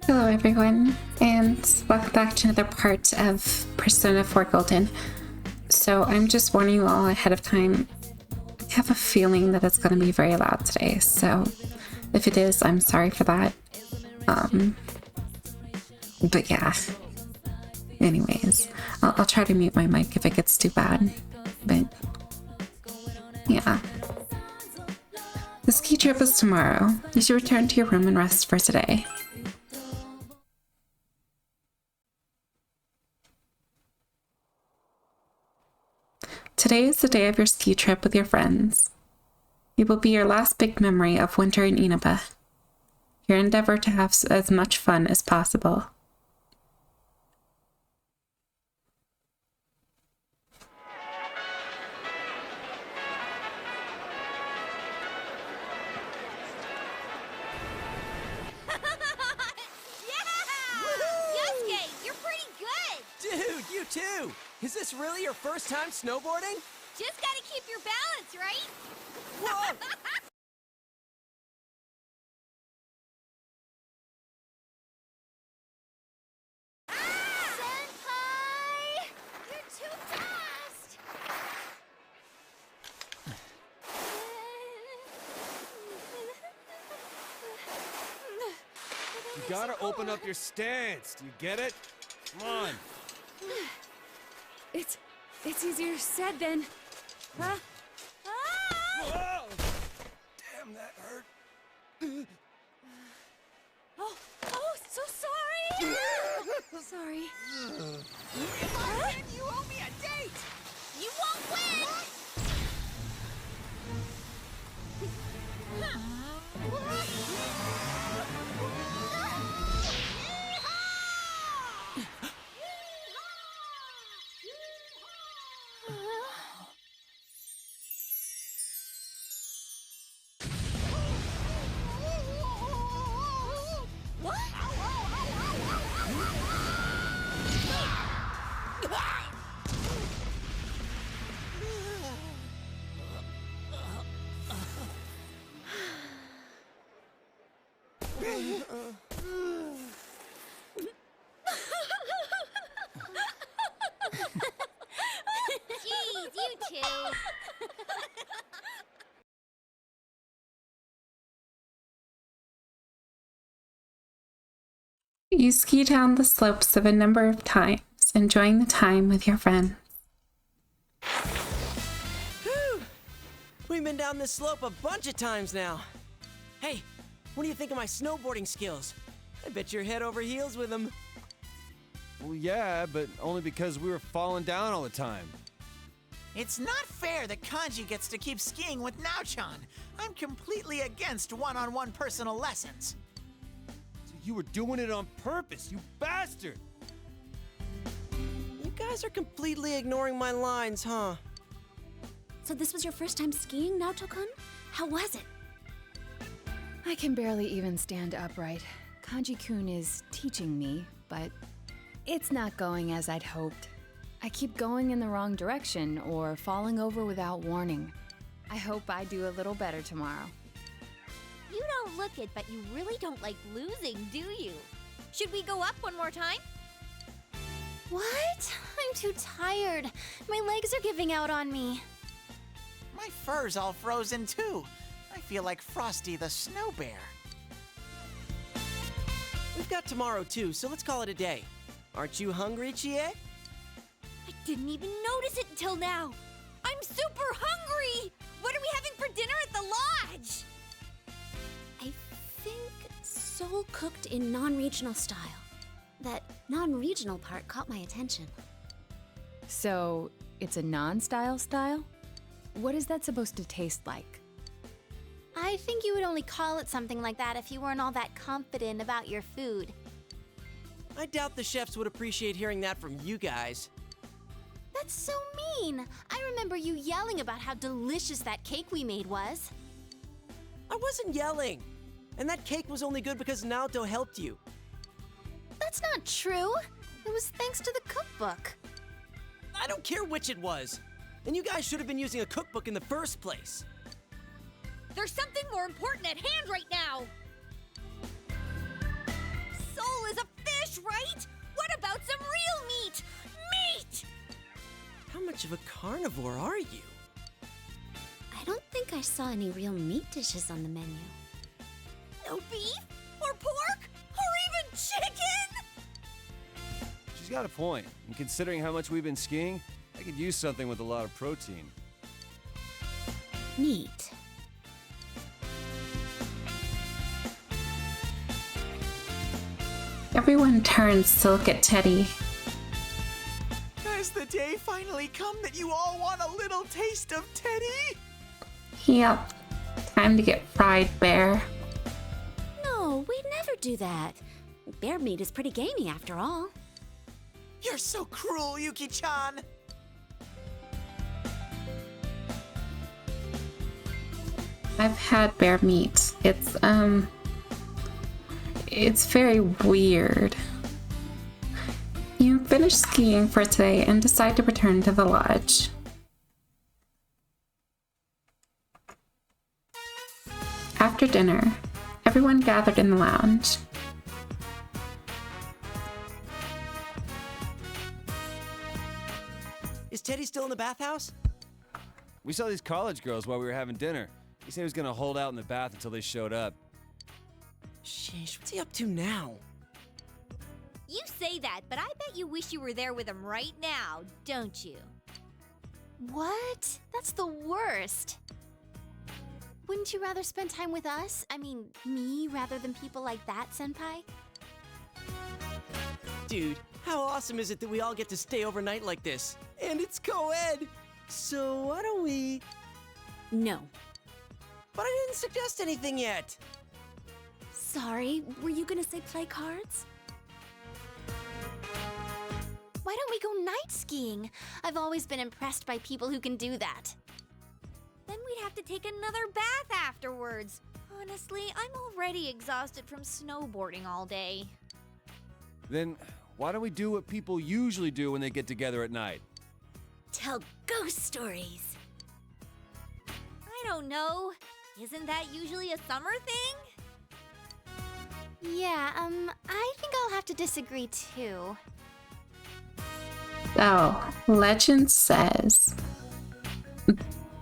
Hello everyone, and welcome back to another part of Persona 4 Golden. So I'm just warning you all ahead of time. I have a feeling that it's going to be very loud today, so if it is, I'm sorry for that. But yeah. Anyways, I'll try to mute my mic if it gets too bad, but yeah. The ski trip is tomorrow. You should return to your room and rest for today. Today is the day of your ski trip with your friends. It will be your last big memory of winter in Inaba. Your endeavor to have as much fun as possible. Too. Is this really your first time snowboarding? Just gotta keep your balance, right? Whoa! Senpai! You're too fast! You gotta open up your stance. Do you get it? Come on. It's easier said than... Huh? Whoa! Damn, that hurt. Oh, so sorry! Sorry. You owe me a date! You won't win! Jeez, you two. You ski down the slopes of a number of times, enjoying the time with your friends. Whew. We've been down this slope a bunch of times now. Hey, what do you think of my snowboarding skills? I bet you're head over heels with them. Well, yeah, but only because we were falling down all the time. It's not fair that Kanji gets to keep skiing with Naochan. I'm completely against one-on-one personal lessons. So you were doing it on purpose, you bastard! You guys are completely ignoring my lines, huh? So this was your first time skiing, Naoto-kun? How was it? I can barely even stand upright. Kanji-kun is teaching me, but it's not going as I'd hoped. I keep going in the wrong direction or falling over without warning. I hope I do a little better tomorrow. You don't look it, but you really don't like losing, do you? Should we go up one more time? What? I'm too tired. My legs are giving out on me. My fur's all frozen too. I feel like Frosty the Snow Bear. We've got tomorrow too, so let's call it a day. Aren't you hungry, Chie? I didn't even notice it until now. I'm super hungry! What are we having for dinner at the lodge? I think soul cooked in non-regional style. That non-regional part caught my attention. So, it's a non-style style? What is that supposed to taste like? I think you would only call it something like that if you weren't all that confident about your food. I doubt the chefs would appreciate hearing that from you guys. That's so mean! I remember you yelling about how delicious that cake we made was. I wasn't yelling. And that cake was only good because Naoto helped you. That's not true. It was thanks to the cookbook. I don't care which it was. And you guys should have been using a cookbook in the first place. There's something more important at hand right now! Soul much of a carnivore are you? I don't think I saw any real meat dishes on the menu. No beef? Or pork? Or even chicken? She's got a point. And considering how much we've been skiing, I could use something with a lot of protein. Neat. Everyone turns to look at Teddy. Has the day finally come that you all want a little taste of Teddy? Yep. Time to get fried, Bear. No, we'd never do that. Bear meat is pretty gamey after all. You're so cruel, Yuki-chan. I've had bear meat. It's very weird. You finish skiing for today and decide to return to the lodge. After dinner, everyone gathered in the lounge. Is Teddy still in the bathhouse? We saw these college girls while we were having dinner. He said he was gonna hold out in the bath until they showed up. Sheesh, what's he up to now? You say that, but I bet you wish you were there with him right now, don't you? What? That's the worst. Wouldn't you rather spend time with us? I mean, me, rather than people like that, Senpai? Dude, how awesome is it that we all get to stay overnight like this? And it's co-ed! So why don't we... No. But I didn't suggest anything yet! Sorry, were you gonna say play cards? Why don't we go night skiing? I've always been impressed by people who can do that. Then we'd have to take another bath afterwards. Honestly, I'm already exhausted from snowboarding all day. Then why don't we do what people usually do when they get together at night? Tell ghost stories. I don't know. Isn't that usually a summer thing? Yeah, I think I'll have to disagree too. So, legend says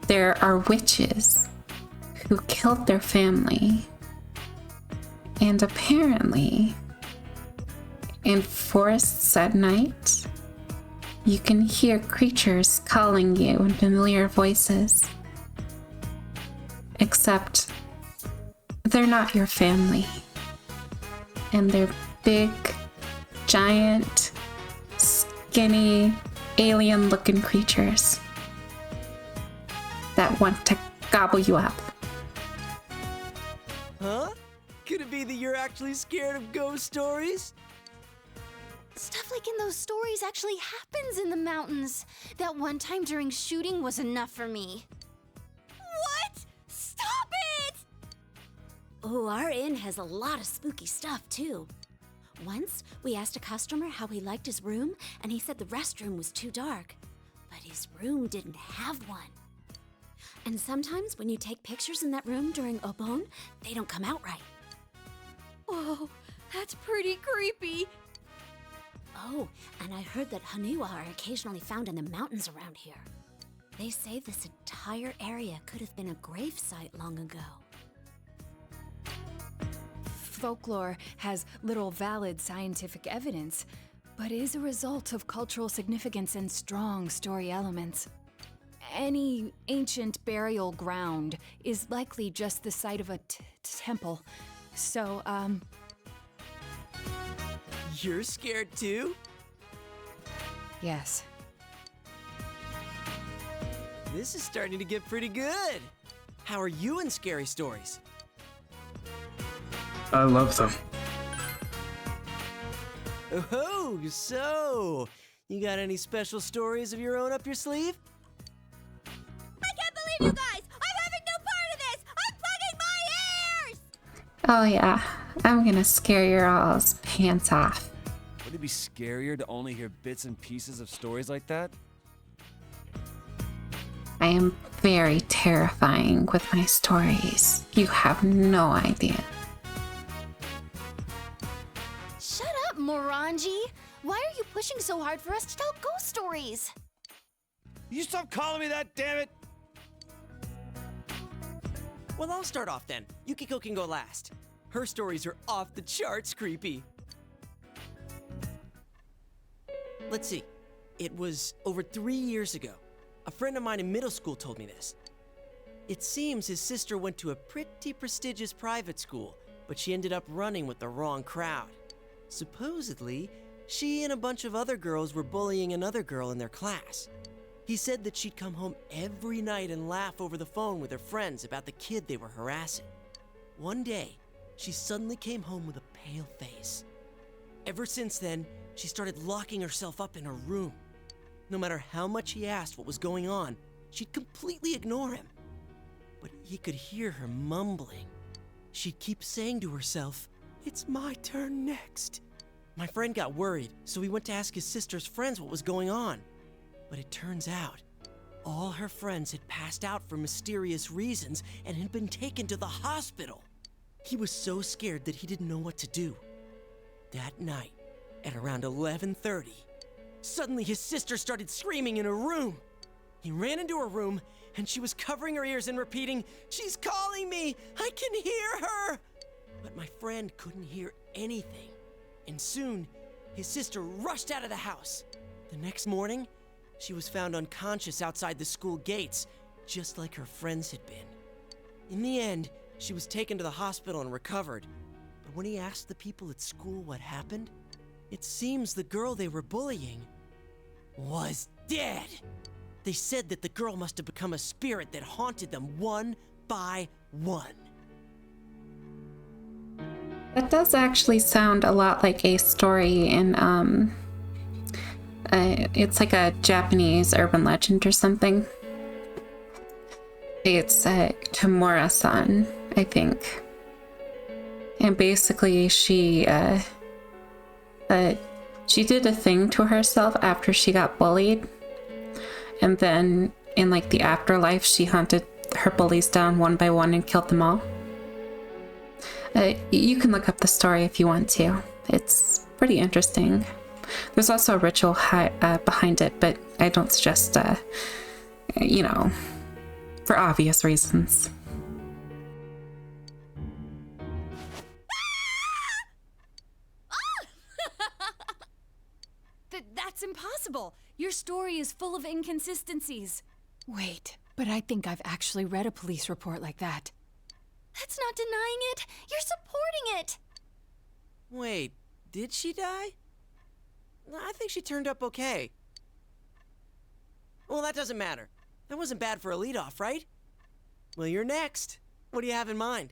there are witches who killed their family. And apparently, in forests at night, you can hear creatures calling you in familiar voices. Except, they're not your family. And they're big, giant, skinny, alien-looking creatures that want to gobble you up. Huh? Could it be that you're actually scared of ghost stories? Stuff like in those stories actually happens in the mountains. That one time during shooting was enough for me. What? Stop it! Oh, our inn has a lot of spooky stuff, too. Once, we asked a customer how he liked his room, and he said the restroom was too dark. But his room didn't have one. And sometimes when you take pictures in that room during Obon, they don't come out right. Whoa, that's pretty creepy. Oh, and I heard that Hanua are occasionally found in the mountains around here. They say this entire area could have been a grave site long ago. Folklore has little valid scientific evidence, but is a result of cultural significance and strong story elements. Any ancient burial ground is likely just the site of a temple. So, You're scared too? yes. This is starting to get pretty good. How are you in scary stories? I love them. Oh, so you got any special stories of your own up your sleeve? I can't believe you guys! I'm having no part of this! I'm plugging my ears! Oh yeah, I'm gonna scare your all's pants off. Would it be scarier to only hear bits and pieces of stories like that? I am very terrifying with my stories. You have no idea. Shut up, Morangi! Why are you pushing so hard for us to tell ghost stories? You stop calling me that, damn it! Well, I'll start off then. Yukiko can go last. Her stories are off the charts creepy. Let's see. It was over 3 years ago. A friend of mine in middle school told me this. It seems his sister went to a pretty prestigious private school, but she ended up running with the wrong crowd. Supposedly, she and a bunch of other girls were bullying another girl in their class. He said that she'd come home every night and laugh over the phone with her friends about the kid they were harassing. One day, she suddenly came home with a pale face. Ever since then, she started locking herself up in her room. No matter how much he asked what was going on, she'd completely ignore him. But he could hear her mumbling. She'd keep saying to herself, "It's my turn next." My friend got worried, so he went to ask his sister's friends what was going on. But it turns out, all her friends had passed out for mysterious reasons and had been taken to the hospital. He was so scared that he didn't know what to do. That night, at around 11:30, suddenly his sister started screaming in her room. He ran into her room, and she was covering her ears and repeating, "She's calling me! I can hear her!" But my friend couldn't hear anything. And soon, his sister rushed out of the house. The next morning, she was found unconscious outside the school gates, just like her friends had been. In the end, she was taken to the hospital and recovered. But when he asked the people at school what happened, it seems the girl they were bullying was dead. They said that the girl must have become a spirit that haunted them one by one. That does actually sound a lot like a story in, it's like a Japanese urban legend or something. It's Kimura-san, I think. And basically she did a thing to herself after she got bullied. And then in like the afterlife, she hunted her bullies down one by one and killed them all. You can look up the story if you want to. It's pretty interesting. There's also a ritual behind it, but I don't suggest, for obvious reasons. That's impossible. Your story is full of inconsistencies. Wait, but I think I've actually read a police report like that. That's not denying it. You're supporting it. Wait, did she die? I think she turned up okay. Well, that doesn't matter. That wasn't bad for a leadoff, right? Well, you're next. What do you have in mind?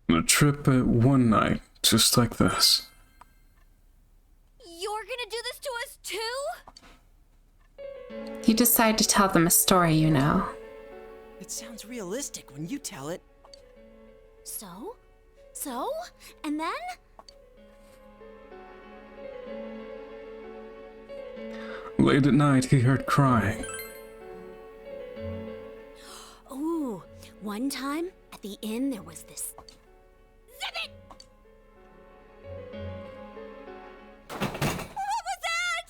On a trip at one night, just like this. You're gonna do this to us too? You decide to tell them a story, you know. It sounds realistic when you tell it. So? And then? Late at night, he heard crying. Ooh, one time at the inn there was this. Zip it! What was that?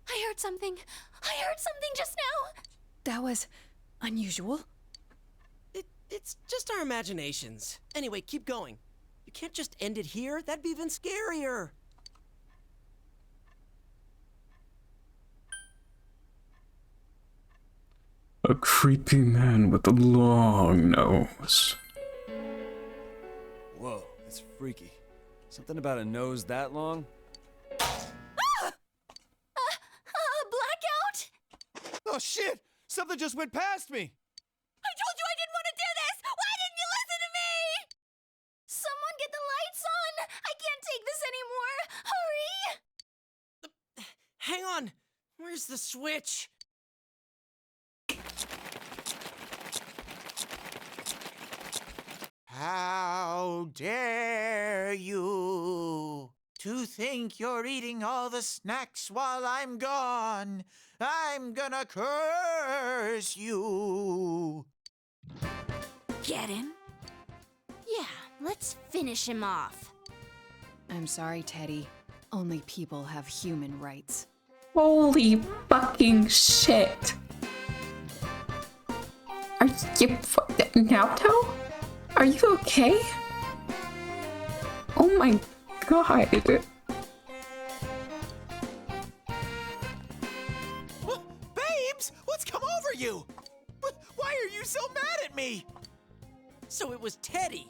I heard something Just now. that was unusual. It's just our imaginations. Anyway, keep going. You can't just end it here. That'd be even scarier. A creepy man with a long nose. Whoa, that's freaky. Something about a nose that long? Blackout? Oh shit! Something just went past me! I told you I didn't want to do this! Why didn't you listen to me? Someone get the lights on! I can't take this anymore! Hurry! Hang on. Where's the switch? How dare you to think you're eating all the snacks while I'm gone? I'm gonna curse you. Get him? Yeah, let's finish him off. I'm sorry, Teddy. Only people have human rights. Holy fucking shit. Are you Naoto? Are you okay? Oh my god. Babes, what's come over you? Why are you so mad at me? So it was Teddy.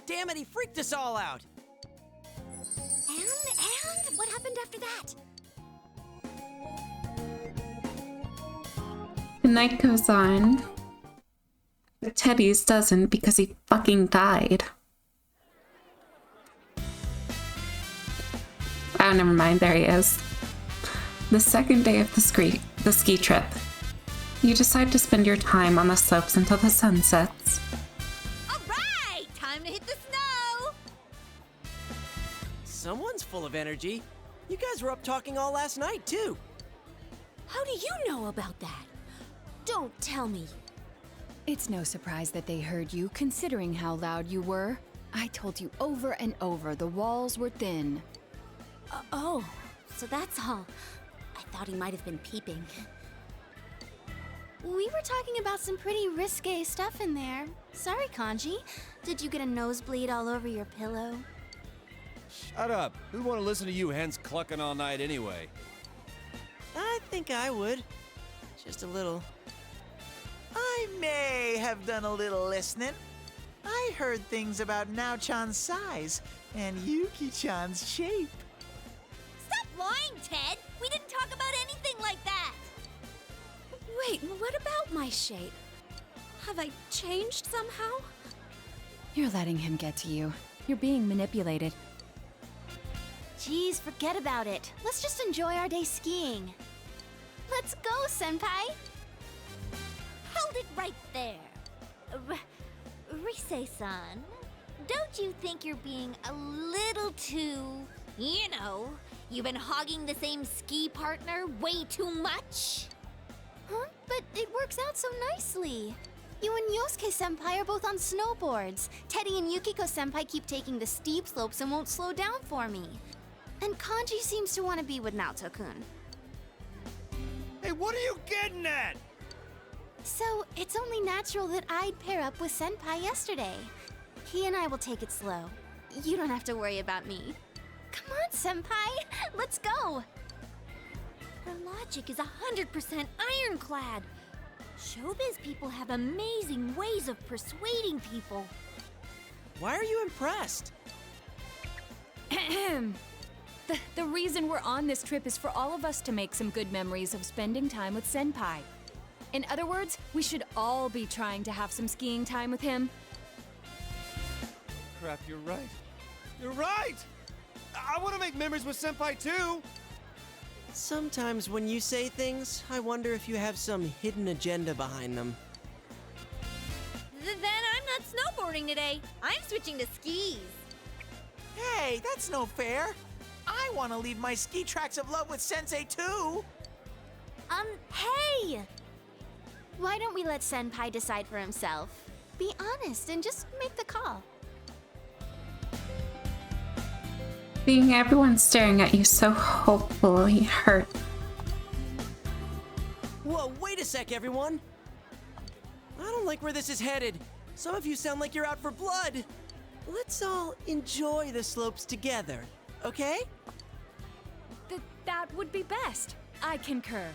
Damn it, he freaked us all out. And what happened after that? The night goes on. But Teddy's doesn't because he fucking died. Oh, never mind. There he is. The second day of the ski trip. You decide to spend your time on the slopes until the sun sets. All right, time to hit the snow. Someone's full of energy. You guys were up talking all last night, too. How do you know about that? Don't tell me. It's no surprise that they heard you, considering how loud you were. I told you over and over the walls were thin. Oh, so that's all. I thought he might have been peeping. We were talking about some pretty risque stuff in there. Sorry, Kanji. Did you get a nosebleed all over your pillow? Shut up. Who'd want to listen to you hens clucking all night anyway? I think I would. Just a little. I may have done a little listening. I heard things about Nao-chan's size and Yuki-chan's shape. Stop lying, Ted! We didn't talk about anything like that! Wait, what about my shape? Have I changed somehow? You're letting him get to you. You're being manipulated. Geez, forget about it. Let's just enjoy our day skiing. Let's go, Senpai! Hold it right there. Rise-san, don't you think you're being a little too, you've been hogging the same ski partner way too much? Huh? But it works out so nicely. You and Yosuke-senpai are both on snowboards. Teddy and Yukiko-senpai keep taking the steep slopes and won't slow down for me. And Kanji seems to want to be with Naoto-kun. Hey, what are you getting at? So, it's only natural that I'd pair up with Senpai yesterday. He and I will take it slow. You don't have to worry about me. Come on, Senpai! Let's go! Her logic is 100% ironclad. Showbiz people have amazing ways of persuading people. Why are you impressed? The reason we're on this trip is for all of us to make some good memories of spending time with Senpai. In other words, we should all be trying to have some skiing time with him. Crap, you're right. You're right! I want to make memories with Senpai too! Sometimes when you say things, I wonder if you have some hidden agenda behind them. Then I'm not snowboarding today. I'm switching to skis. Hey, that's no fair. I want to leave my ski tracks of love with Sensei too. Hey! Why don't we let Senpai decide for himself? Be honest and just make the call. Seeing everyone staring at you so hopefully hurt. Whoa, wait a sec, everyone! I don't like where this is headed. Some of you sound like you're out for blood. Let's all enjoy the slopes together, okay? That would be best. I concur.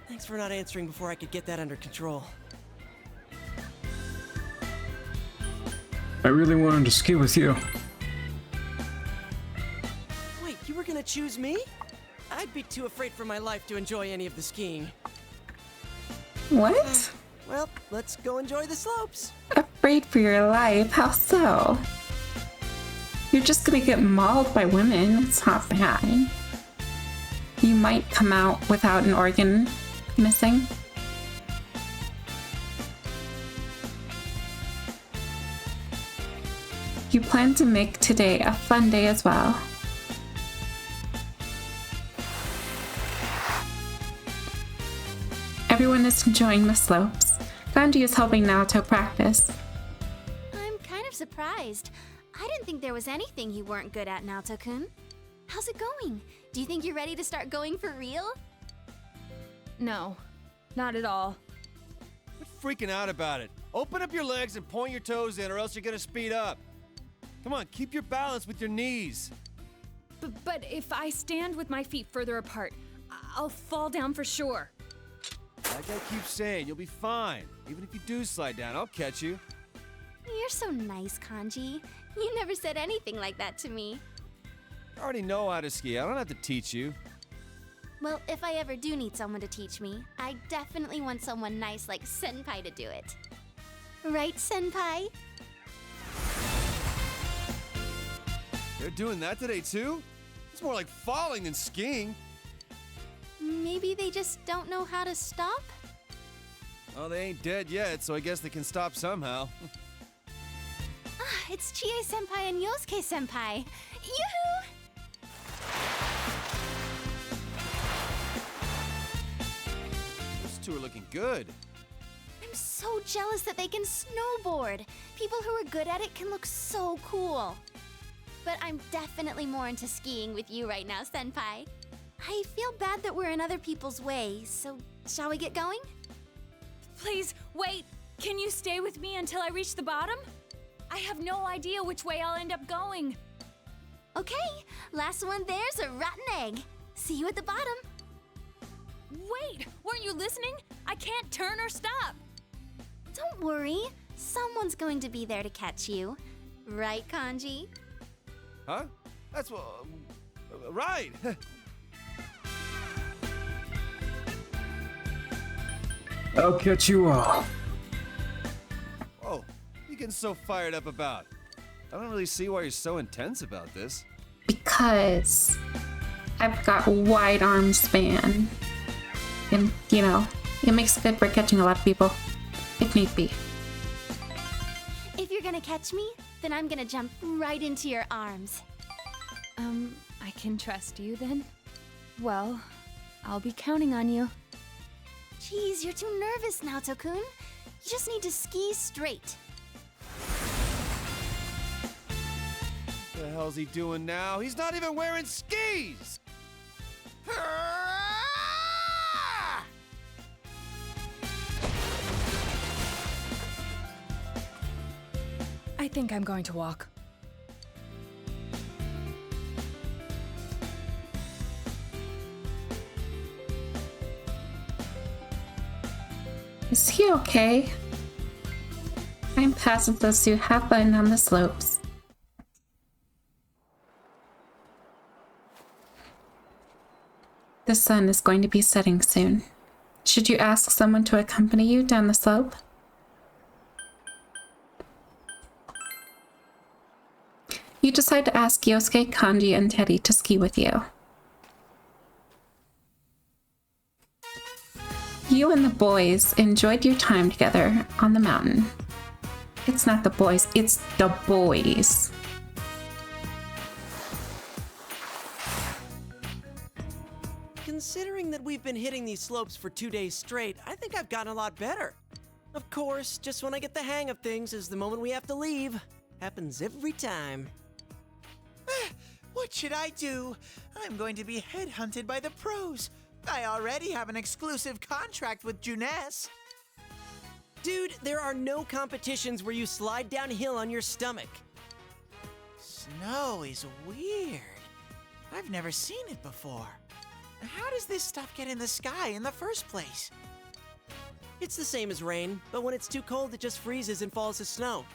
Thanks for not answering before I could get that under control. I really wanted to ski with you. Wait, you were gonna choose me? I'd be too afraid for my life to enjoy any of the skiing. What? Well, let's go enjoy the slopes. Afraid for your life? How so? You're just gonna get mauled by women. It's not bad. You might come out without an organ missing. You plan to make today a fun day as well. Everyone is enjoying the slopes. Kanji is helping Naoto practice. I'm kind of surprised. I didn't think there was anything you weren't good at, Naoto-kun. How's it going? Do you think you're ready to start going for real? No, not at all. Quit freaking out about it. Open up your legs and point your toes in, or else you're gonna speed up. Come on, keep your balance with your knees. But if I stand with my feet further apart, I'll fall down for sure. Like I keep saying, you'll be fine. Even if you do slide down, I'll catch you. You're so nice, Kanji. You never said anything like that to me. I already know how to ski. I don't have to teach you. Well, if I ever do need someone to teach me, I definitely want someone nice like Senpai to do it. Right, Senpai? They're doing that today too? It's more like falling than skiing. Maybe they just don't know how to stop? Oh, they ain't dead yet, so I guess they can stop somehow. It's Chie-senpai and Yosuke-senpai. Yoo-hoo! Those two are looking good. I'm so jealous that they can snowboard. People who are good at it can look so cool. But I'm definitely more into skiing with you right now, Senpai. I feel bad that we're in other people's way, so shall we get going? Please, wait! Can you stay with me until I reach the bottom? I have no idea which way I'll end up going. Okay, last one there's a rotten egg. See you at the bottom. Wait! Weren't you listening? I can't turn or stop! Don't worry, someone's going to be there to catch you. Right, Kanji? Huh? That's what... right! I'll catch you all. Whoa, what are you getting so fired up about? I don't really see why you're so intense about this. Because I've got wide arm span. And, you know, it makes it good for catching a lot of people, if need be. If you're gonna catch me, then I'm gonna jump right into your arms. I can trust you then? Well, I'll be counting on you. Jeez, you're too nervous, Naoto-kun. You just need to ski straight. What the hell's he doing now? He's not even wearing skis! I think I'm going to walk. Is he okay? I'm pacifist, so have fun on the slopes. The sun is going to be setting soon. Should you ask someone to accompany you down the slope? You decide to ask Yosuke, Kanji, and Teddy to ski with you. You and the boys enjoyed your time together on the mountain. It's not the boys, it's the boys. Considering that we've been hitting these slopes for 2 days straight, I think I've gotten a lot better. Of course, just when I get the hang of things is the moment we have to leave. Happens every time. What should I do? I'm going to be headhunted by the pros. I already have an exclusive contract with Junes. Dude, there are no competitions where you slide downhill on your stomach. Snow is weird. I've never seen it before. How does this stuff get in the sky in the first place? It's the same as rain, but when it's too cold, it just freezes and falls as snow.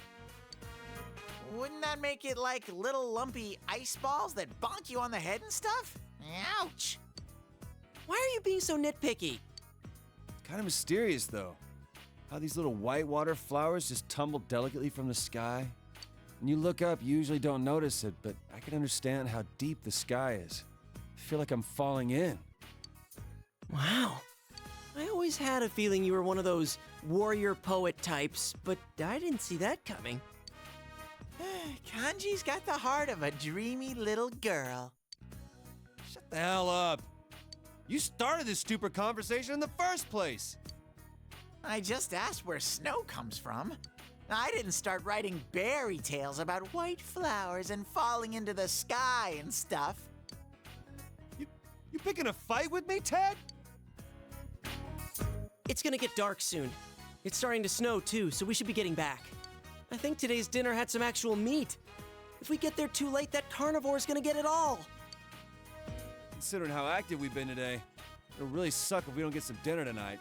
Wouldn't that make it like little lumpy ice balls that bonk you on the head and stuff? Ouch! Why are you being so nitpicky? Kind of mysterious, though. How these little whitewater flowers just tumble delicately from the sky. When you look up, you usually don't notice it, but I can understand how deep the sky is. I feel like I'm falling in. Wow. I always had a feeling you were one of those warrior poet types, but I didn't see that coming. Kanji's got the heart of a dreamy little girl. Shut the hell up. You started this stupid conversation in the first place. I just asked where snow comes from. I didn't start writing fairy tales about white flowers and falling into the sky and stuff. You picking a fight with me, Ted? It's gonna get dark soon. It's starting to snow too, so we should be getting back. I think today's dinner had some actual meat. If we get there too late, that carnivore's gonna get it all. Considering how active we've been today, it'll really suck if we don't get some dinner tonight.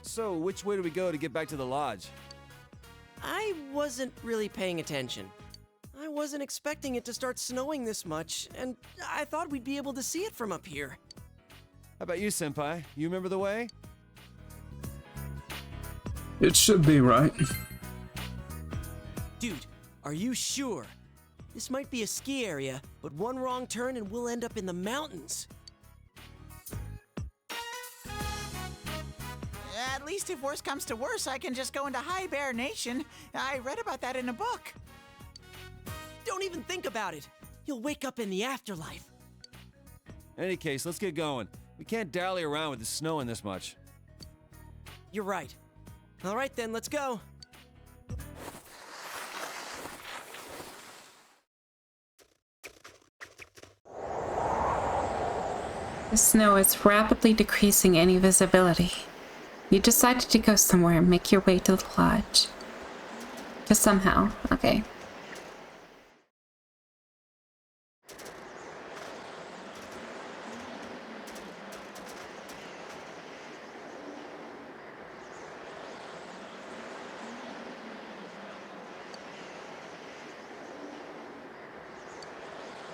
So, which way do we go to get back to the lodge? I wasn't really paying attention. I wasn't expecting it to start snowing this much, and I thought we'd be able to see it from up here. How about you, Senpai? You remember the way? It should be right. Dude, are you sure? This might be a ski area, but one wrong turn and we'll end up in the mountains. At least if worse comes to worse, I can just go into High Bear Nation. I read about that in a book. Don't even think about it. You'll wake up in the afterlife. In any case, let's get going. We can't dally around with the snowing this much. You're right. All right then, let's go. The snow is rapidly decreasing any visibility. You decided to go somewhere and make your way to the lodge. Just somehow. Okay.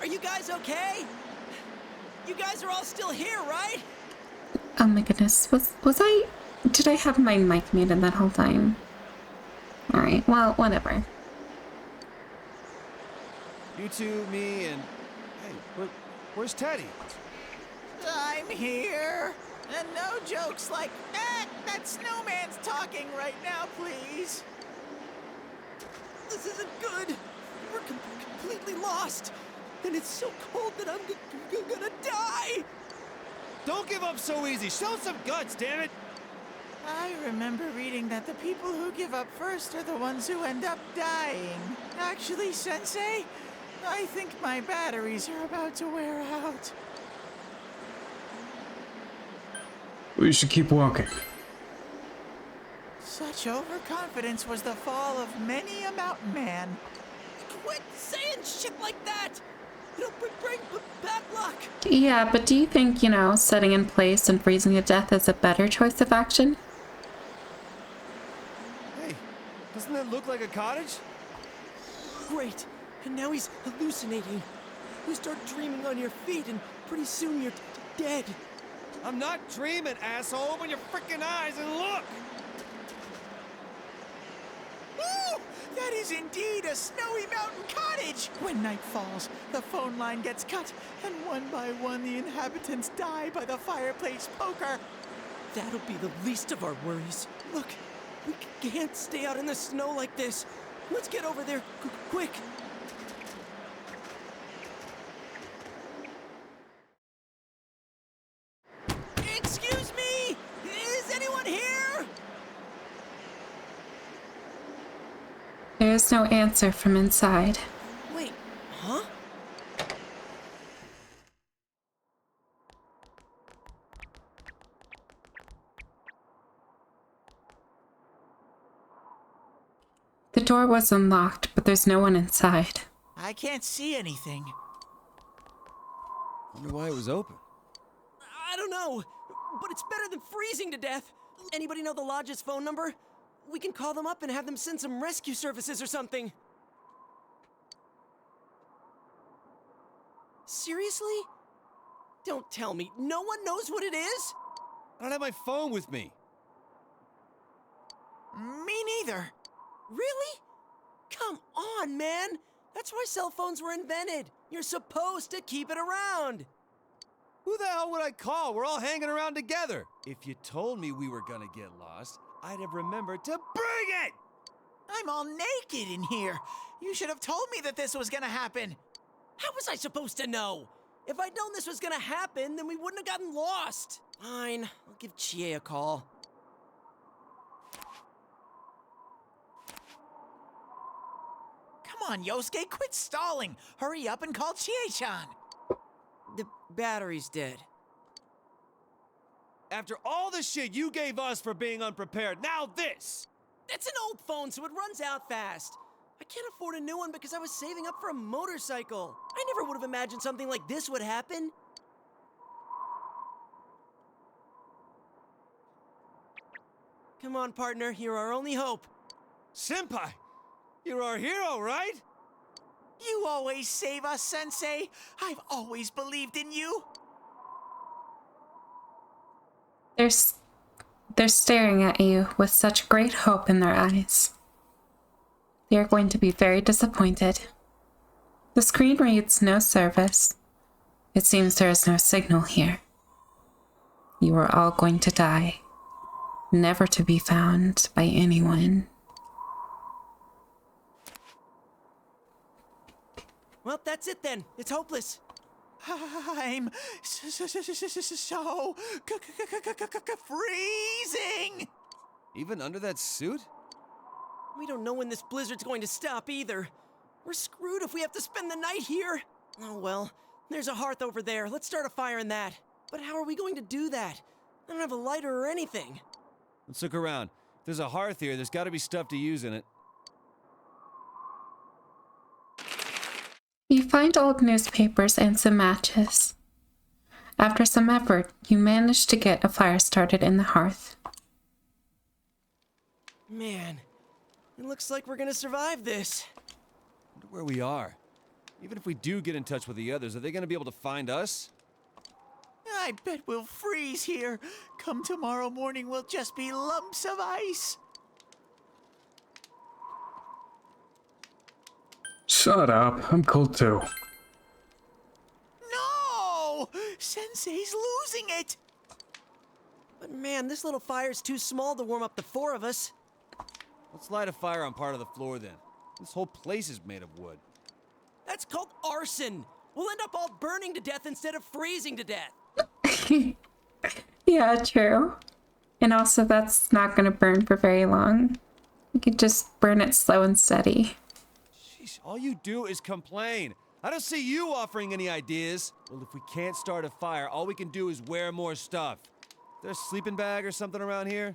Are you guys okay? You guys are all still here, right? Oh my goodness. Did I have my mic muted that whole time? Alright, well, whatever. You two, me, and... Hey, where's Teddy? I'm here. And no jokes like, that snowman's talking right now, please. This isn't good. We're completely lost. And it's so cold that I'm gonna die. Don't give up so easy. Show some guts, damn it! I remember reading that the people who give up first are the ones who end up dying. Actually, Sensei, I think my batteries are about to wear out. We should keep walking. Such overconfidence was the fall of many a mountain man. Quit saying shit like that. It'll bring bad luck. Yeah, but do you think, setting in place and freezing to death is a better choice of action? Hey, doesn't that look like a cottage? Great. And now he's hallucinating. You start dreaming on your feet, and pretty soon you're dead. I'm not dreaming, asshole. Open your freaking eyes and look! Ooh, that is indeed a snowy mountain cottage! When night falls, the phone line gets cut, and one by one the inhabitants die by the fireplace poker. That'll be the least of our worries. Look, we can't stay out in the snow like this. Let's get over there, quick. Excuse me! Is anyone here? There is no answer from inside. Wait, huh? The door was unlocked, but there's no one inside. I can't see anything. Wonder why it was open. I don't know, but it's better than freezing to death. Anybody know the lodge's phone number? We can call them up and have them send some rescue services or something. Seriously? Don't tell me. No one knows what it is? I don't have my phone with me. Me neither. Really? Come on, man. That's why cell phones were invented. You're supposed to keep it around. Who the hell would I call? We're all hanging around together. If you told me we were gonna get lost, I'd have remembered to bring it! I'm all naked in here. You should have told me that this was gonna happen. How was I supposed to know? If I'd known this was gonna happen, then we wouldn't have gotten lost. Fine, I'll give Chie a call. on, Yosuke, quit stalling. Hurry up and call Chie-chan. The battery's dead. After all the shit you gave us for being unprepared, now this! It's an old phone, so it runs out fast. I can't afford a new one because I was saving up for a motorcycle. I never would have imagined something like this would happen. Come on, partner, you're our only hope. Senpai! You're our hero, right? You always save us, Sensei. I've always believed in you. They're staring at you with such great hope in their eyes. They are going to be very disappointed. The screen reads no service. It seems there is no signal here. You are all going to die, never to be found by anyone. Well, that's it then. It's hopeless. I'm so freezing. Even under that suit? We don't know when this blizzard's going to stop either. We're screwed if we have to spend the night here. Oh well, there's a hearth over there. Let's start a fire in that. But how are we going to do that? I don't have a lighter or anything. Let's look around. If there's a hearth here, there's gotta be stuff to use in it. You find old newspapers and some matches. After some effort, you manage to get a fire started in the hearth. Man, it looks like we're gonna survive this. Wonder where we are. Even if we do get in touch with the others, are they gonna be able to find us? I bet we'll freeze here. Come tomorrow morning, we'll just be lumps of ice. Shut up. I'm cold too. No! Sensei's losing it. But man, this little fire's too small to warm up the four of us. Let's light a fire on part of the floor then. This whole place is made of wood. That's called arson. We'll end up all burning to death instead of freezing to death. Yeah, true. And also, that's not going to burn for very long. You could just burn it slow and steady. Jeez, all you do is complain. I don't see you offering any ideas. Well, if we can't start a fire, all we can do is wear more stuff. There's a sleeping bag or something around here?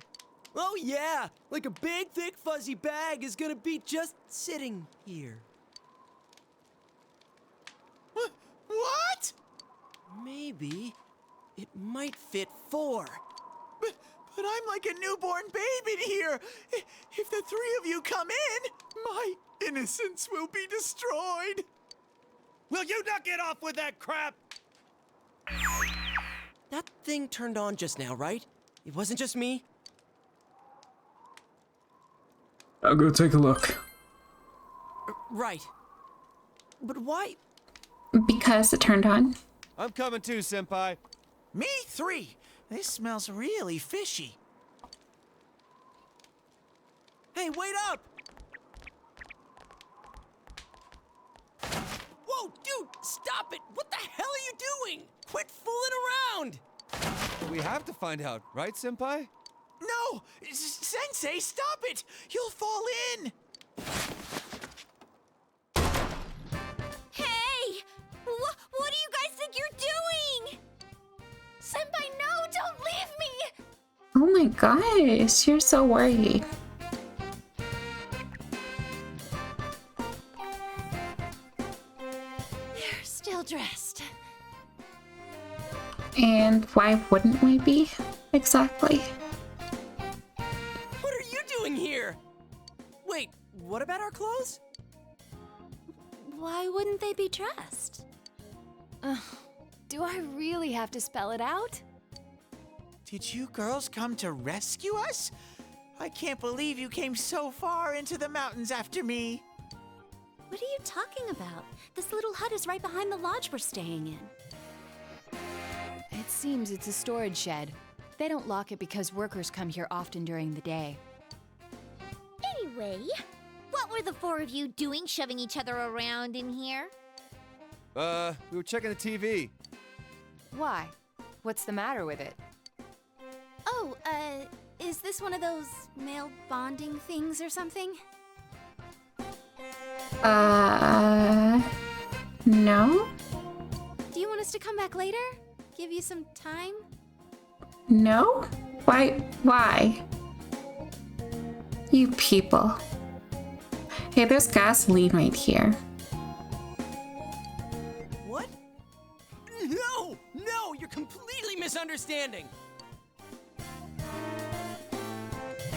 Oh yeah, like a big, thick, fuzzy bag is gonna be just sitting here. What? Maybe it might fit four. But I'm like a newborn babe in here. If the three of you come in, my innocence will be destroyed. Will you not get off with that crap? That thing turned on just now, right? It wasn't just me? I'll go take a look. Right. But why? Because it turned on. I'm coming too, Senpai. Me three. This smells really fishy. Hey, wait up! Whoa, dude, stop it! What the hell are you doing? Quit fooling around! We have to find out, right, Senpai? No! Sensei, stop it! You'll fall in! Hey! What do you guys think you're doing? Senpai, no! Don't leave me! Oh my gosh, you're so worried. They're still dressed. And why wouldn't we be? Exactly. What are you doing here? Wait, what about our clothes? Why wouldn't they be dressed? Do I really have to spell it out? Did you girls come to rescue us? I can't believe you came so far into the mountains after me. What are you talking about? This little hut is right behind the lodge we're staying in. It seems it's a storage shed. They don't lock it because workers come here often during the day. Anyway, what were the four of you doing shoving each other around in here? We were checking the TV. Why? What's the matter with it? Oh, is this one of those male bonding things or something? No? Do you want us to come back later? Give you some time? No? Why? You people. Hey, there's gasoline right here. What? No! No! You're completely misunderstanding!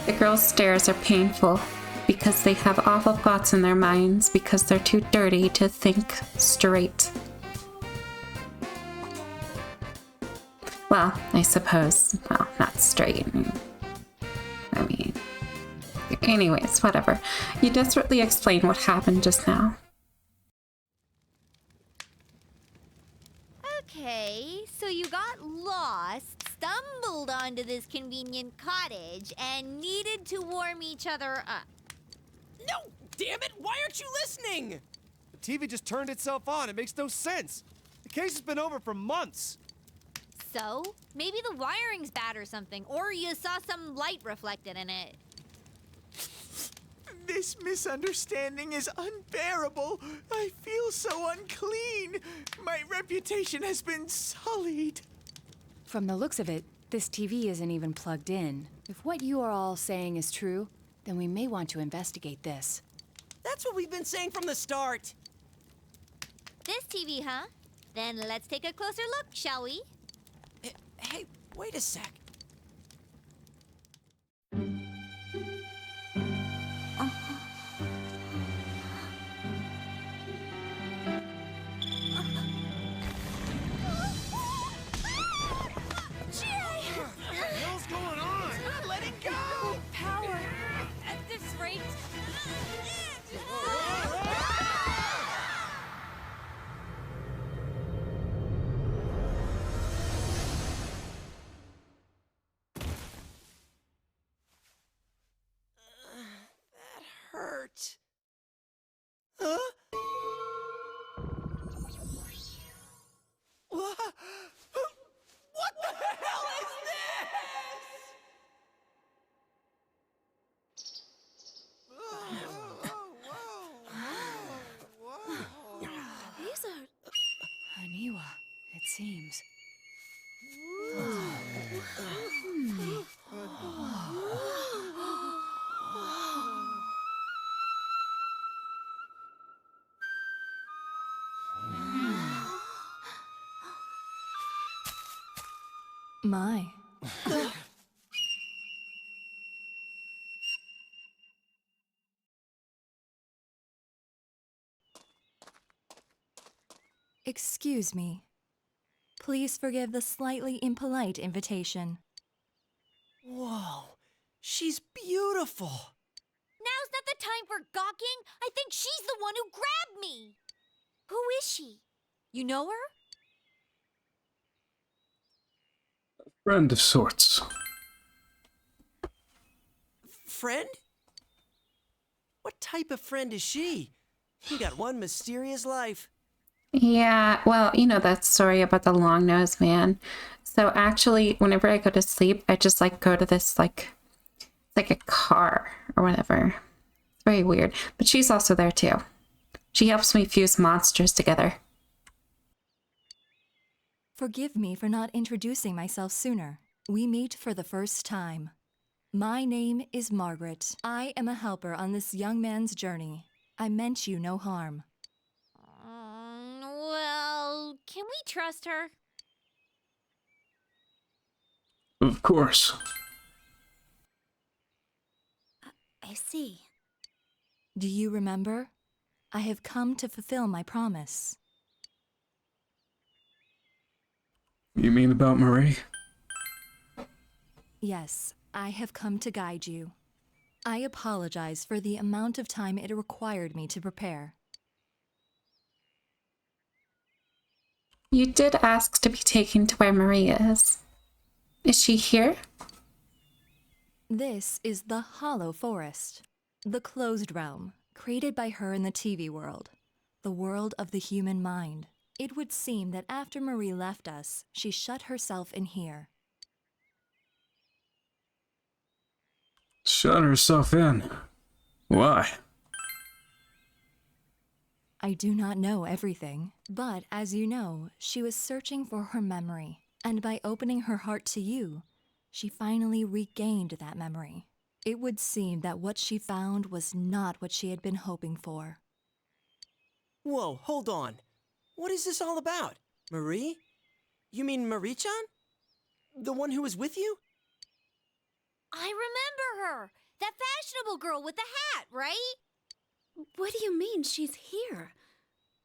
The girls' stares are painful because they have awful thoughts in their minds because they're too dirty to think straight. Well, I suppose, well, not straight. I mean, anyways, whatever. You desperately explain what happened just now. Okay, so you got lost, stumbled onto this convenient cottage, and needed to warm each other up. No! Damn it! Why aren't you listening? The TV just turned itself on. It makes no sense. The case has been over for months. So, maybe the wiring's bad or something, or you saw some light reflected in it. This misunderstanding is unbearable. I feel so unclean. My reputation has been sullied. From the looks of it, this TV isn't even plugged in. If what you are all saying is true, then we may want to investigate this. That's what we've been saying from the start. This TV, huh? Then let's take a closer look, shall we? Hey, wait a sec. What's going on? Let it go! Power at this rate. That hurt. Huh? What the hell is this? These are... Aniwa, it seems. My. Excuse me. Please forgive the slightly impolite invitation. Whoa, she's beautiful. Now's not the time for gawking. I think she's the one who grabbed me. Who is she? You know her? Friend of sorts. Friend? What type of friend is she? You got one mysterious life. Yeah, well, you know that story about the long-nosed man. So actually, whenever I go to sleep, I just like go to this like a car or whatever. It's very weird. But she's also there too. She helps me fuse monsters together. Forgive me for not introducing myself sooner. We meet for the first time. My name is Margaret. I am a helper on this young man's journey. I meant you no harm. Well, can we trust her? Of course. I see. Do you remember? I have come to fulfill my promise. You mean about Marie? Yes, I have come to guide you. I apologize for the amount of time it required me to prepare. You did ask to be taken to where Marie is. Is she here? This is the Hollow Forest, the closed realm, created by her in the TV world, the world of the human mind. It would seem that after Marie left us, she shut herself in here. Shut herself in. Why? I do not know everything, but as you know, she was searching for her memory, and by opening her heart to you, she finally regained that memory. It would seem that what she found was not what she had been hoping for. Whoa, hold on. What is this all about? Marie? You mean Marie-chan? The one who was with you? I remember her! That fashionable girl with the hat, right? What do you mean she's here?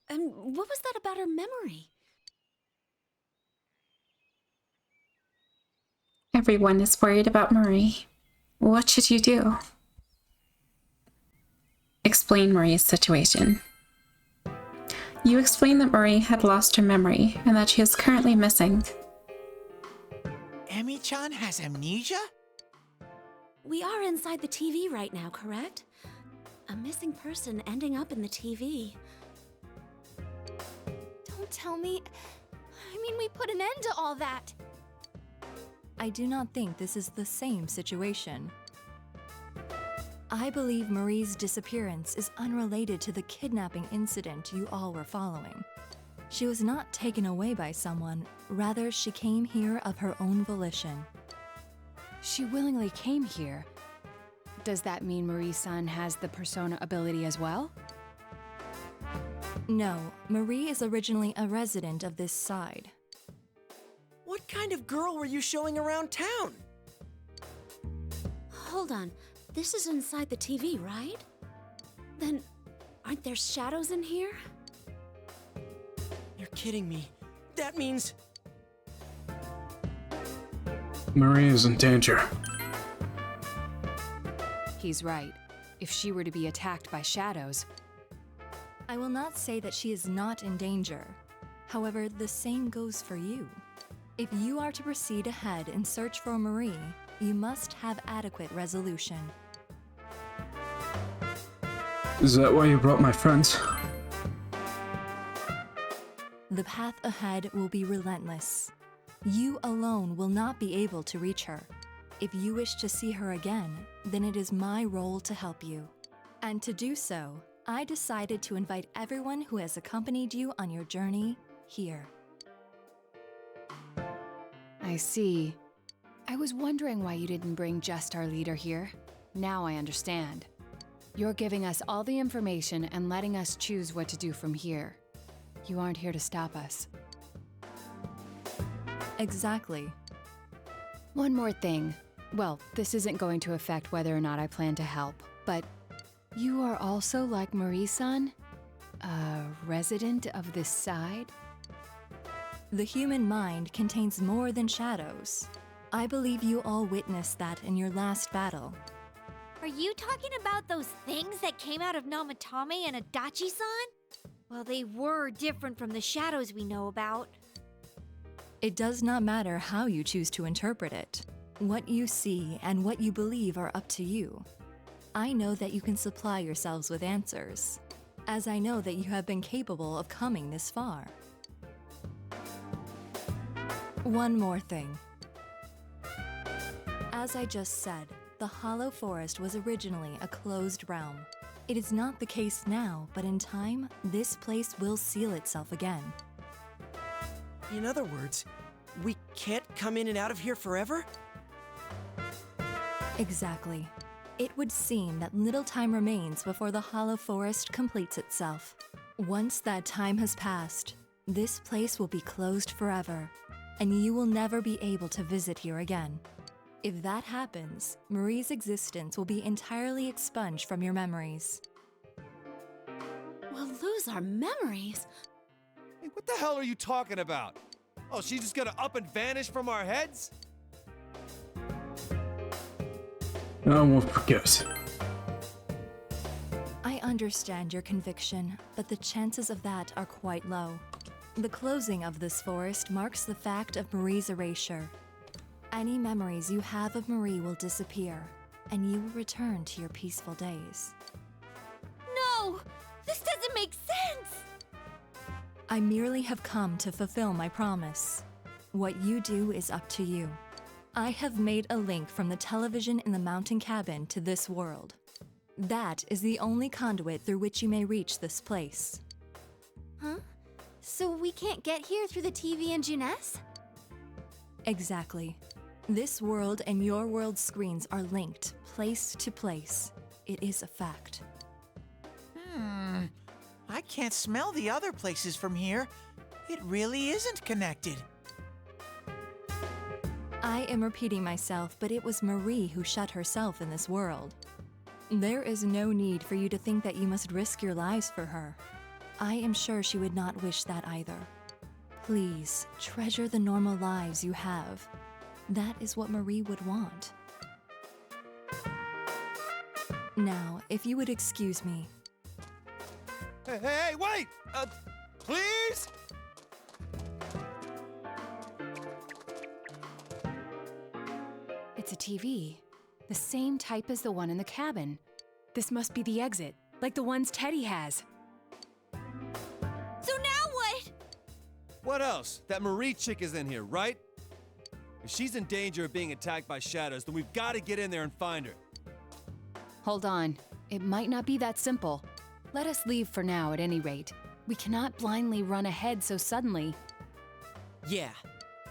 And what was that about her memory? Everyone is worried about Marie. What should you do? Explain Marie's situation. You explained that Marie had lost her memory and that she is currently missing. Emi-chan has amnesia? We are inside the TV right now, correct? A missing person ending up in the TV. Don't tell me. I mean, we put an end to all that. I do not think this is the same situation. I believe Marie's disappearance is unrelated to the kidnapping incident you all were following. She was not taken away by someone, rather she came here of her own volition. She willingly came here. Does that mean Marie-san has the persona ability as well? No, Marie is originally a resident of this side. What kind of girl were you showing around town? Hold on. This is inside the TV, right? Then, aren't there shadows in here? You're kidding me. That means... Marie is in danger. He's right. If she were to be attacked by shadows... I will not say that she is not in danger. However, the same goes for you. If you are to proceed ahead and search for Marie, you must have adequate resolution. Is that why you brought my friends? The path ahead will be relentless. You alone will not be able to reach her. If you wish to see her again, then it is my role to help you. And to do so, I decided to invite everyone who has accompanied you on your journey here. I see. I was wondering why you didn't bring just our leader here. Now I understand. You're giving us all the information and letting us choose what to do from here. You aren't here to stop us. Exactly. One more thing. Well, this isn't going to affect whether or not I plan to help, but you are also like Marie-san? A resident of this side? The human mind contains more than shadows. I believe you all witnessed that in your last battle. Are you talking about those things that came out of Namatame and Adachi-san? Well, they were different from the shadows we know about. It does not matter how you choose to interpret it. What you see and what you believe are up to you. I know that you can supply yourselves with answers, as I know that you have been capable of coming this far. One more thing. As I just said, the Hollow Forest was originally a closed realm. It is not the case now, but in time, this place will seal itself again. In other words, we can't come in and out of here forever? Exactly. It would seem that little time remains before the Hollow Forest completes itself. Once that time has passed, this place will be closed forever, and you will never be able to visit here again. If that happens, Marie's existence will be entirely expunged from your memories. We'll lose our memories? Hey, what the hell are you talking about? Oh, she's just gonna up and vanish from our heads? I won't forget. I understand your conviction, but the chances of that are quite low. The closing of this forest marks the fact of Marie's erasure. Any memories you have of Marie will disappear, and you will return to your peaceful days. No! This doesn't make sense! I merely have come to fulfill my promise. What you do is up to you. I have made a link from the television in the mountain cabin to this world. That is the only conduit through which you may reach this place. Huh? So we can't get here through the TV and Juness? Exactly. This world and your world's screens are linked, place to place. It is a fact. I can't smell the other places from here. It really isn't connected. I am repeating myself, but it was Marie who shut herself in this world. There is no need for you to think that you must risk your lives for her. I am sure she would not wish that either. Please, treasure the normal lives you have. That is what Marie would want. Now, if you would excuse me. Hey, wait! Please? It's a TV. The same type as the one in the cabin. This must be the exit, like the ones Teddy has. So now what? What else? That Marie chick is in here, right? If she's in danger of being attacked by shadows, then we've got to get in there and find her. Hold on. It might not be that simple. Let us leave for now, at any rate. We cannot blindly run ahead so suddenly. Yeah.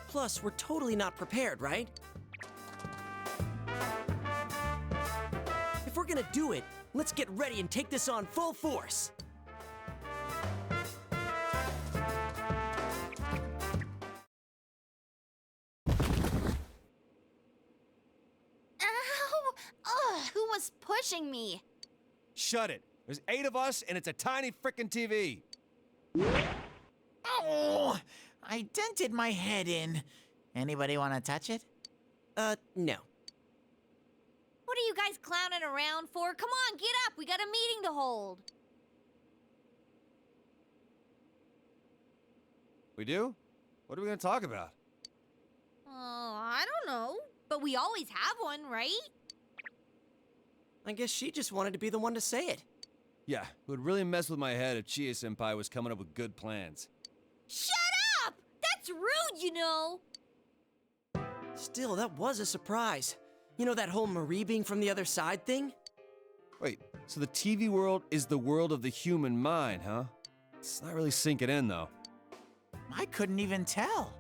Plus, we're totally not prepared, right? If we're gonna do it, let's get ready and take this on full force. Ow! Ugh, who was pushing me? Shut it. There's 8 of us, and it's a tiny frickin' TV. Oh, I dented my head in. Anybody want to touch it? No. What are you guys clowning around for? Come on, get up. We got a meeting to hold. We do? What are we gonna talk about? I don't know. But we always have one, right? I guess she just wanted to be the one to say it. Yeah, it would really mess with my head if Chie-senpai was coming up with good plans. Shut up! That's rude, you know. Still, that was a surprise. You know that whole Marie being from the other side thing? Wait, so the TV world is the world of the human mind, huh? It's not really sinking in, though. I couldn't even tell.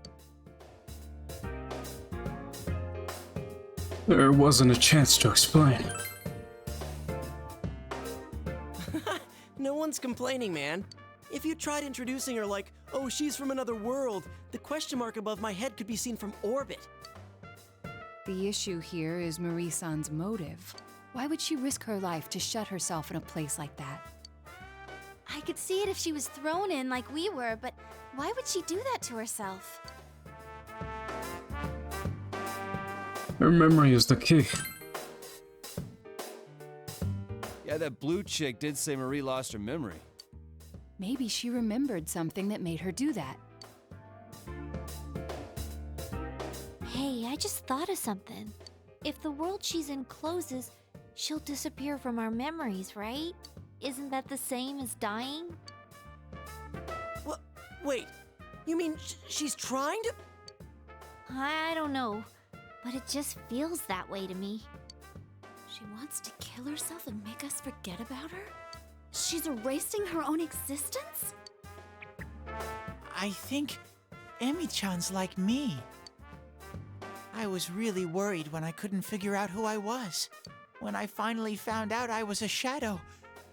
There wasn't a chance to explain. No one's complaining, man. If you tried introducing her like, oh, she's from another world, the question mark above my head could be seen from orbit. The issue here is Marie-san's motive. Why would she risk her life to shut herself in a place like that? I could see it if she was thrown in like we were, but why would she do that to herself? Her memory is the key. Yeah, that blue chick did say Marie lost her memory. Maybe she remembered something that made her do that. Hey, I just thought of something. If the world she's in closes, she'll disappear from our memories, right? Isn't that the same as dying? What? Wait, you mean she's trying to? I don't know, but it just feels that way to me. She wants to kill herself and make us forget about her? She's erasing her own existence? I think Emi-chan's like me. I was really worried when I couldn't figure out who I was. When I finally found out I was a shadow,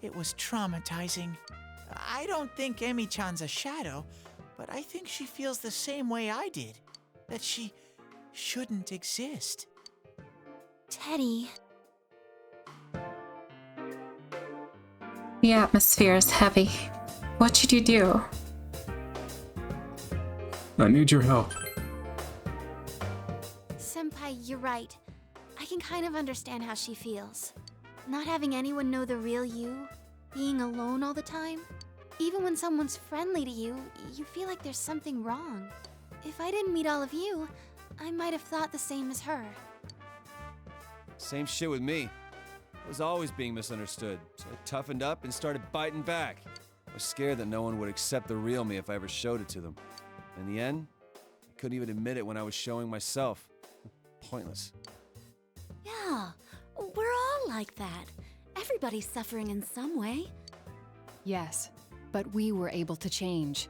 it was traumatizing. I don't think Emi-chan's a shadow, but I think she feels the same way I did. That she shouldn't exist. Teddy. The atmosphere is heavy. What should you do? I need your help. Senpai, you're right. I can kind of understand how she feels. Not having anyone know the real you, being alone all the time. Even when someone's friendly to you, you feel like there's something wrong. If I didn't meet all of you, I might have thought the same as her. Same shit with me. I was always being misunderstood, so I toughened up and started biting back. I was scared that no one would accept the real me if I ever showed it to them. In the end, I couldn't even admit it when I was showing myself. Pointless. Yeah, we're all like that. Everybody's suffering in some way. Yes, But we were able to change.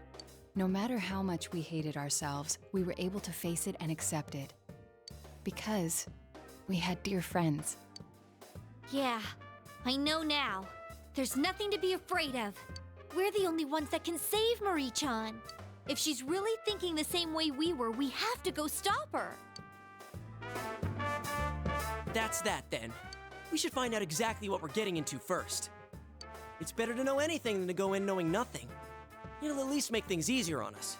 No matter how much we hated ourselves, we were able to face it and accept it. Because we had dear friends. Yeah, I know now. There's nothing to be afraid of. We're the only ones that can save Marie-chan. If she's really thinking the same way we were, we have to go stop her. That's that, then. We should find out exactly what we're getting into first. It's better to know anything than to go in knowing nothing. It'll at least make things easier on us.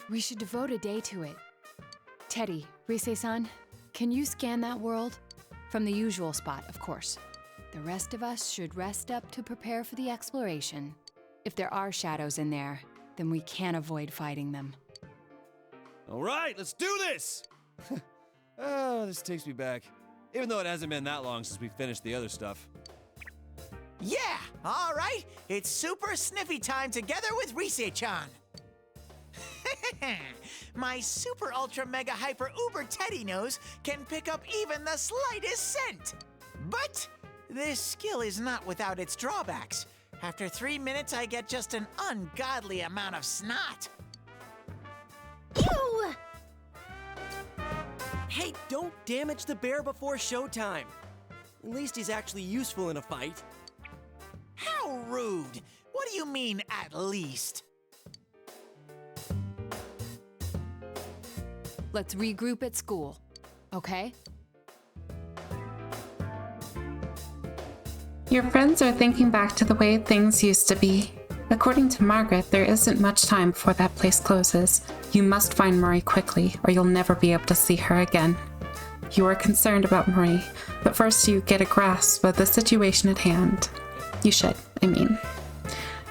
We should devote a day to it. Teddy, Rise-san, can you scan that world? From the usual spot, of course. The rest of us should rest up to prepare for the exploration. If there are shadows in there, then we can't avoid fighting them. All right, let's do this! Oh, this takes me back. Even though it hasn't been that long since we finished the other stuff. Yeah, all right. It's super sniffy time together with Rise-chan. My super ultra mega hyper uber teddy nose can pick up even the slightest scent. But this skill is not without its drawbacks. After 3 minutes, I get just an ungodly amount of snot. Ew! Hey, don't damage the bear before showtime. At least he's actually useful in a fight. How rude! What do you mean, at least? Let's regroup at school, okay? Your friends are thinking back to the way things used to be. According to Margaret, there isn't much time before that place closes. You must find Marie quickly, or you'll never be able to see her again. You are concerned about Marie, but first you get a grasp of the situation at hand. You should, I mean.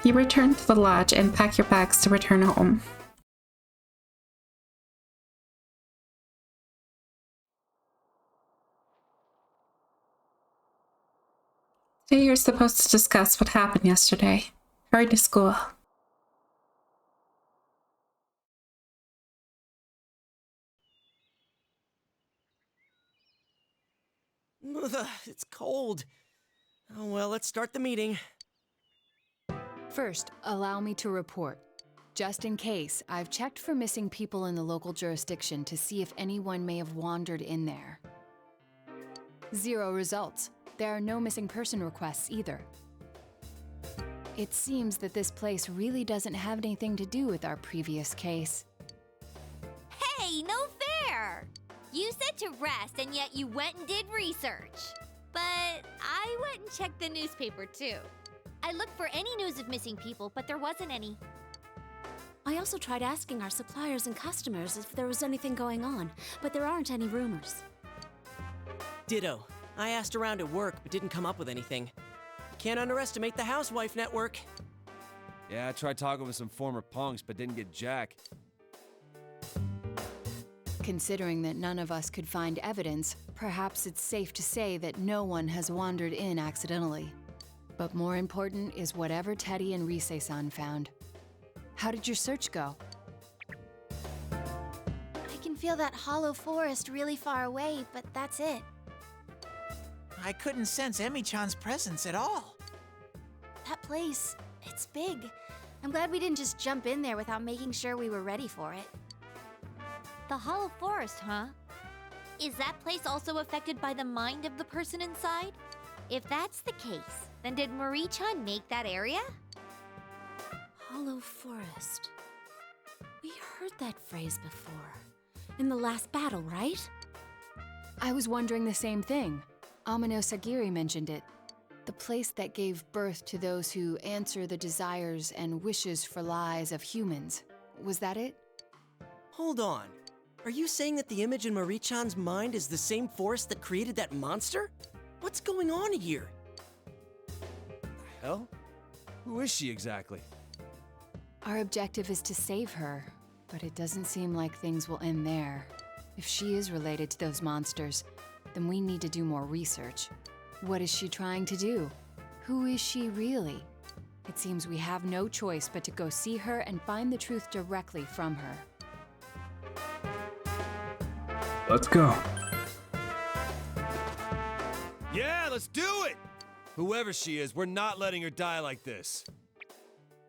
You return to the lodge and pack your bags to return home. Today you're supposed to discuss what happened yesterday. Hurry to school. Ugh, it's cold. Oh well, let's start the meeting. First, allow me to report. Just in case, I've checked for missing people in the local jurisdiction to see if anyone may have wandered in there. 0 results. There are no missing person requests either. It seems that this place really doesn't have anything to do with our previous case. Hey, no fair! You said to rest, and yet you went and did research. But I went and checked the newspaper, too. I looked for any news of missing people, but there wasn't any. I also tried asking our suppliers and customers if there was anything going on, but there aren't any rumors. Ditto. I asked around at work, but didn't come up with anything. Can't underestimate the housewife network. Yeah, I tried talking with some former punks, but didn't get jack. Considering that none of us could find evidence, perhaps it's safe to say that no one has wandered in accidentally. But more important is whatever Teddy and Rise-san found. How did your search go? I can feel that hollow forest really far away, but that's it. I couldn't sense Emi-chan's presence at all. That place, it's big. I'm glad we didn't just jump in there without making sure we were ready for it. The Hollow Forest, huh? Is that place also affected by the mind of the person inside? If that's the case, then did Marie-chan make that area? Hollow forest. We heard that phrase before. In the last battle, right? I was wondering the same thing. Amano Sagiri mentioned it. The place that gave birth to those who answer the desires and wishes for lies of humans. Was that it? Hold on. Are you saying that the image in Marie-chan's mind is the same force that created that monster? What's going on here? Hell? Who is she exactly? Our objective is to save her, but it doesn't seem like things will end there. If she is related to those monsters, then we need to do more research. What is she trying to do? Who is she really? It seems we have no choice but to go see her and find the truth directly from her. Let's go. Yeah, let's do it! Whoever she is, we're not letting her die like this.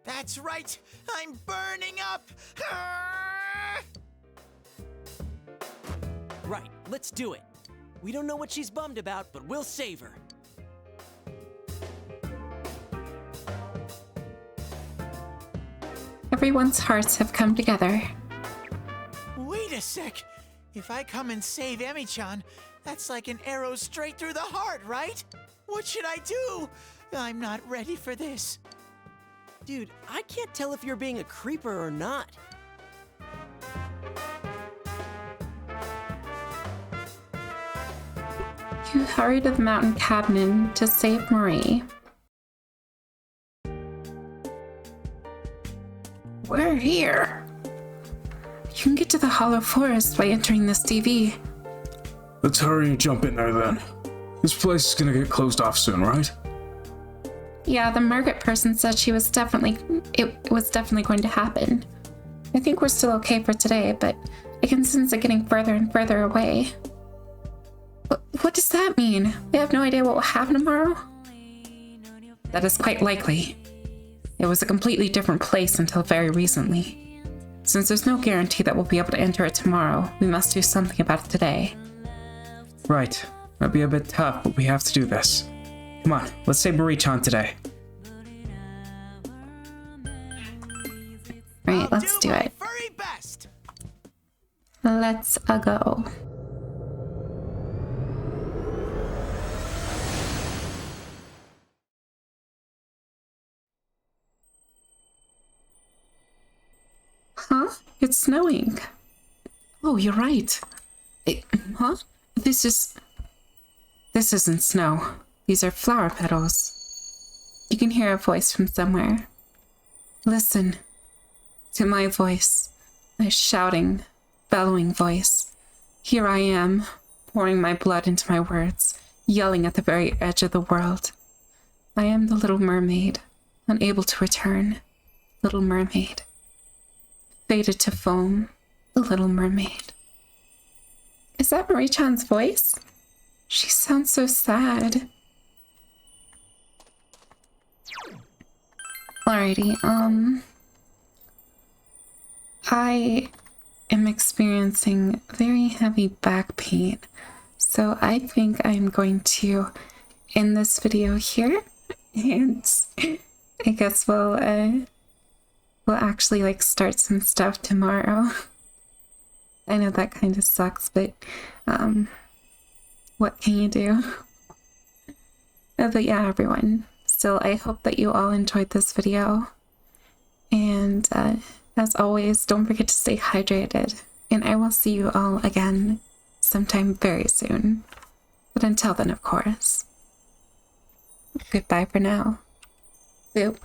That's right! I'm burning up! Ah! Right, let's do it. We don't know what she's bummed about, but we'll save her. Everyone's hearts have come together. Wait a sec! If I come and save Emi-chan, that's like an arrow straight through the heart, right? What should I do? I'm not ready for this. Dude, I can't tell if you're being a creeper or not. You hurry to the mountain cabin to save Marie. We're here. You can get to the Hollow Forest by entering this TV. Let's hurry and jump in there then. This place is gonna get closed off soon, right? Yeah, the Margaret person said it was definitely going to happen. I think we're still okay for today, but I can sense it getting further and further away. What does that mean? We have no idea what will happen tomorrow? That is quite likely. It was a completely different place until very recently. Since there's no guarantee that we'll be able to enter it tomorrow, we must do something about it today. Right. Might be a bit tough, but we have to do this. Come on, let's save Marie-chan today. Right, let's do it. Very best. Let's go. Huh? It's snowing. Oh, you're right. Huh? This isn't snow. These are flower petals. You can hear a voice from somewhere. Listen to my voice, my shouting, bellowing voice. Here I am, pouring my blood into my words, yelling at the very edge of the world. I am the little mermaid, unable to return. Little mermaid. Faded to foam, the little mermaid. Is that Marie-chan's voice? She sounds so sad. Alrighty, I am experiencing very heavy back pain, so I think I'm going to end this video here, and I guess we'll actually start some stuff tomorrow. I know that kind of sucks, but what can you do? But yeah, everyone. Still, I hope that you all enjoyed this video. And as always, don't forget to stay hydrated. And I will see you all again sometime very soon. But until then, of course. Goodbye for now. Boop.